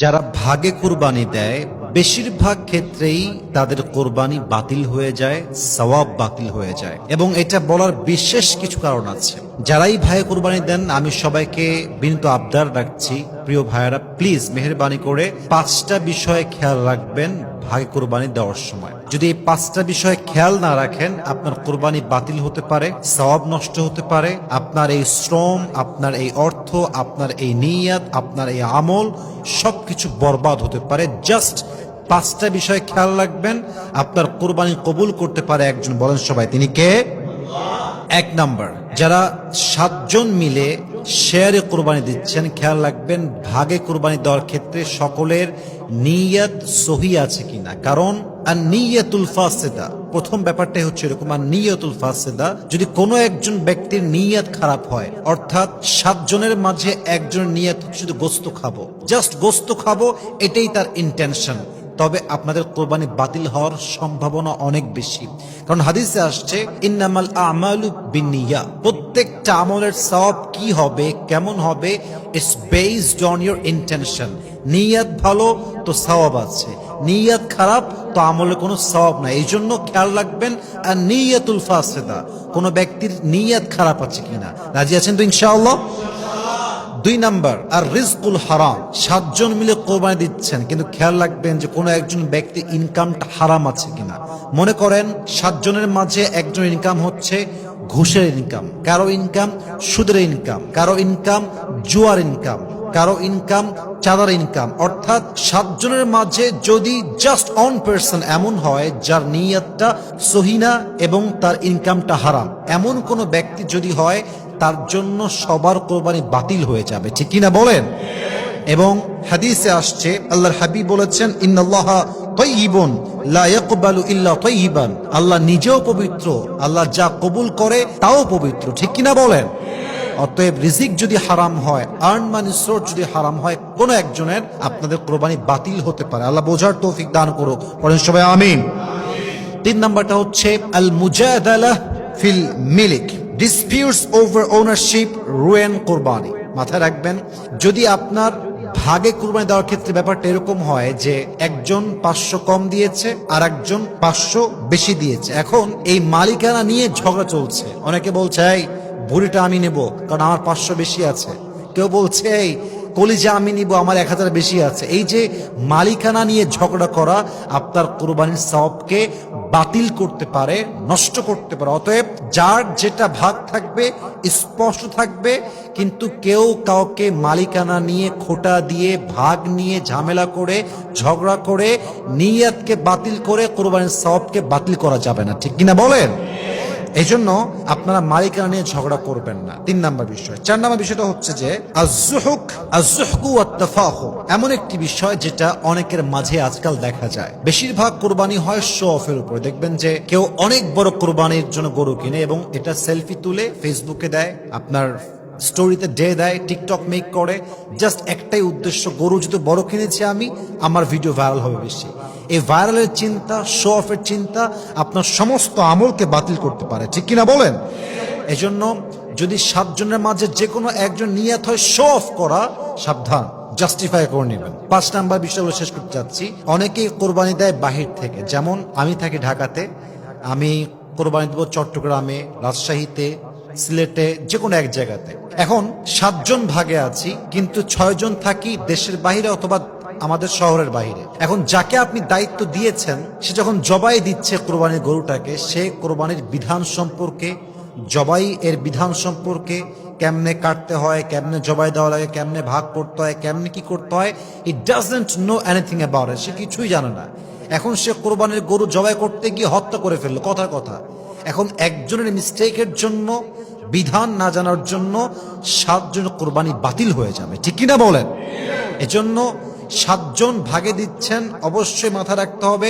যারা ভাগে কুরবানি দেয় বেশিরভাগ ক্ষেত্রেই তাদের কোরবানি বাতিল হয়ে যায়, সওয়াব বাতিল হয়ে যায়। এবং এটা বলার বিশেষ কিছু কারণ আছে। যারাই ভাগে কুরবানি দেন আমি সবাইকে বিনীত আবদার রাখছি, প্রিয় ভাইয়েরা প্লিজ মেহেরবানি করে 5টা বিষয়ে খেয়াল রাখবেন ভাগে কুরবানি দেওয়ার সময়। যদি এই 5টা বিষয়ে খেয়াল না রাখেন আপনার কোরবানি বাতিল হতে পারে, সওয়াব নষ্ট হতে পারে, আপনার এই শ্রম, আপনার এই অর্থ, আপনার এই নিয়াত, আপনার এই আমল সবকিছু বরবাদ হতে পারে। জাস্ট 5টা বিষয়ে খেয়াল রাখবেন, আপনার কোরবানি কবুল করতে পারে একজন। বলেন সবাই, তিনি কে? 1 নাম্বার, যারা 7 জন মিলে শেয়ারে কোরবানি দিচ্ছেন, খেয়াল রাখবেন ভাগে কোরবানি দেওয়ার ক্ষেত্রে সকলের নিয়ত সহি আছে কিনা। কারণ আর নিয়তুল ফাসিদা, প্রথম ব্যাপারটাই হচ্ছে এরকম। আর নিয়তুল ফাসিদা, যদি কোনো একজন ব্যক্তির নিয়ত খারাপ হয়, অর্থাৎ 7 জনের মাঝে একজনের নিয়ত শুধু গোস্ত খাবো, জাস্ট গোস্ত খাবো, এটাই তার ইন্টেনশন, তবে আপনাদের কোরবানি বাতিল হওয়ার সম্ভাবনা অনেক বেশি। কারণ হাদিসে আসছে ইন্নামাল আমালু বিন্নিয়া, প্রত্যেকটা আমলের সওয়াব কি হবে, কেমন হবে, it's based on your intention. নিয়ত ভালো তো সওয়াব আছে, নিয়ত খারাপ তো আমলে কোনো সওয়াব নাই। এই জন্য খেয়াল রাখবেন আর নিয়তুল ফাসিদা, কোনো ব্যক্তির নিয়ত খারাপ আছে কিনা। রাজি আছেন তো ইনশাআল্লাহ? 2 নাম্বার, আর রিজকুল হারাম, 7 জন মিলে কোরবানি দিচ্ছেন, কিন্তু খেয়াল রাখবেন যে কোনো একজন ব্যক্তি ইনকামটা হারাম আছে কিনা। মনে করেন 7 জনের মাঝে একজনের ইনকাম হচ্ছে ঘুষের ইনকাম, কারো ইনকাম সুদের ইনকাম, কারো ইনকাম জুয়ার ইনকাম, কারো ইনকাম চাঁদার ইনকাম। অর্থাৎ 7 জনের মাঝে যদি জাস্ট 1 পার্সন এমন হয় যার নিয়তটা সহি না এবং তার ইনকামটা হারাম, এমন কোন ব্যক্তি যদি হয়, তার জন্য সবার কোরবানি বাতিল হয়ে যাবে। ঠিক কিনা বলেন? এবং হাদিসে আসছে আল্লাহর হাবিব বলেছেন ইন্নাল্লাহা তাইয়িবুন লা ইয়াকবালু ইল্লা তাইয়িবান, আল্লাহ নিজেও পবিত্র, আল্লাহ যা কবুল করে তাও পবিত্র। ঠিক কিনা বলেন? অতএব রিজিক যদি হারাম হয়, আর্ন মানি সোর্স যদি হারাম হয় কোন একজনের, আপনাদের কোরবানি বাতিল হতে পারে। আল্লাহ বোঝার তৌফিক দান করুক, পড়েন সবাই আমিন। 3 নাম্বারটা হচ্ছে আল মুজাদালা ফিল মিলিক, ডিসপিউটস ওভার ওনারশিপ রুয়েন কোরবানি। মাথায় রাখবেন, যদি আপনার ভাগে কুরবানি দেওয়ার ক্ষেত্রে ব্যাপারটা এরকম হয় যে একজন 500 কম দিয়েছে আর একজন 500 বেশি দিয়েছে, এখন এই মালিকানা নিয়ে ঝগড়া চলছে। অনেকে বলছে এই ভুড়িটা আমি নেব কারণ আমার 500 বেশি আছে, কেউ বলছে এই কলিজা আমি নিব আমার 1000 বেশি আছে। এই যে মালিকানা নিয়ে ঝগড়া করা আপনার কোরবানির সওয়াবকে বাতিল করতে পারে, নষ্ট করতে পারে। অতএব যার যেটা ভাগ থাকবে স্পষ্ট থাকবে, কিন্তু কেউ কাউকে মালিকানা নিয়ে খোটা দিয়ে, ভাগ নিয়ে ঝামেলা করে, ঝগড়া করে, নিয়তকে বাতিল করে কোরবানির সওয়াবকে বাতিল করা যাবে না। ঠিক কিনা বলেন? এই জন্য আপনারা মালিকানা নিয়ে ঝগড়া করবেন না। 3 নাম্বার বিষয়। 4 নাম্বার বিষয়টা হচ্ছে যে আজ-যুহকু ওয়াত-তাফাখুর, এমন একটি বিষয় যেটা অনেকের মাঝে আজকাল দেখা যায়। বেশিরভাগ কোরবানি হয় শো অফের উপরে। দেখবেন যে কেউ অনেক বড় কোরবানির জন্য গরু কিনে এবং এটা সেলফি তুলে ফেসবুকে দেয়, আপনার স্টোরিতে দেয়, টিকটক মেক করে। জাস্ট একটাই উদ্দেশ্য, গরু যদি বড় কিনেছি আমি, আমার ভিডিও ভাইরাল হবে বেশি। এই ভাইরালের চিন্তা, শো অফের চিন্তা আপনার সমস্ত আমলকে বাতিল করতে পারে। ঠিক কিনা বলেন? এজন্য যদি 7 জনের মাঝে যে কোনো একজন নিয়ত হয় শো অফ করা, সাবধান, জাস্টিফাই করে নেবেন। 5 নাম্বার বিষয়গুলো শেষ করতে চাচ্ছি। অনেকেই কোরবানি দেয় বাহির থেকে, যেমন আমি থাকি ঢাকাতে, আমি কোরবানি দেবো চট্টগ্রামে, রাজশাহীতে, সিলেটে, যে কোনো এক জায়গাতে। এখন 7 জন ভাগে আছি, কিন্তু 6 জন থাকি দেশের বাইরে অথবা আমাদের শহরের বাইরে। এখন যাকে আপনি দায়িত্ব দিয়েছেন সে যখন জবাই দিচ্ছে কোরবানির গরুটাকে, সে কোরবানির বিধান সম্পর্কে, জবাই এর বিধান সম্পর্কে, কেমনে কাটতে হয়, কেমনে জবাই দেওয়া লাগে, কেমনে ভাগ করতে হয়, কেমনে কি করতে হয়, he doesn't know anything about it, সে কিছুই জানে না। এখন সে কোরবানির গরু জবাই করতে গিয়ে হত্যা করে ফেললো, কথার কথা। এখন একজনের মিস্টেকের জন্য, বিধান না জানার জন্য 7 জন কোরবানি বাতিল হয়ে যাবে। ঠিক কিনা বলেন? এজন্য 7 জন ভাগে দিচ্ছেন, অবশ্যই মাথায় রাখতে হবে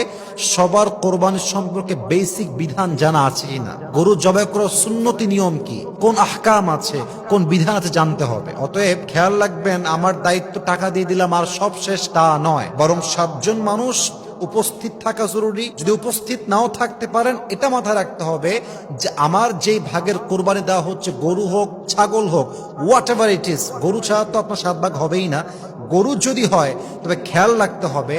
সবার কোরবানির সম্পর্কে বেসিক বিধান জানা আছে কিনা, গরু জবাই করার সুন্নতি নিয়ম কি, কোন আহকাম আছে, কোন বিধান আছে জানতে হবে। অতএব খেয়াল রাখবেন, আমার দায়িত্ব টাকা দিয়ে দিলাম আর সব শেষ, তা নয়, বরং 7 জন মানুষ উপস্থিত থাকা জরুরি। যদি উপস্থিত নাও থাকতে পারেন, এটা মাথায় রাখতে হবে যে আমার যেই ভাগের কোরবানি দেওয়া হচ্ছে, গরু হোক ছাগল হোক, হোয়াট এভার ইট ইজ, গরু ছাড়া তো আপনার 7 ভাগ হবেই না, গরু যদি হয় তবে খেয়াল রাখতে হবে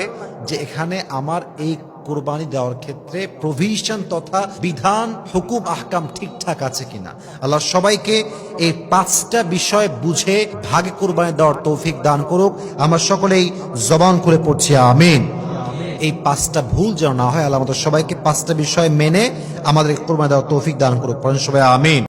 যে এখানে আমার এই কোরবানি দেওয়ার ক্ষেত্রে প্রভিশন তথা বিধান হুকুম আহকাম ঠিকঠাক আছে কিনা। আল্লাহ সবাইকে এই 5টা বিষয় বুঝে ভাগে কোরবানি দেওয়ার তৌফিক দান করুক। আমরা সকলেই জবান করে পড়ছি আমিন। এই 5টা ভুল যেন না হয়, আল্লাহ আমাদের সবাইকে 5টা বিষয় মেনে আমাদের কোরবানি দেওয়ার তৌফিক দান করুক। পড়েন সবাই আমিন।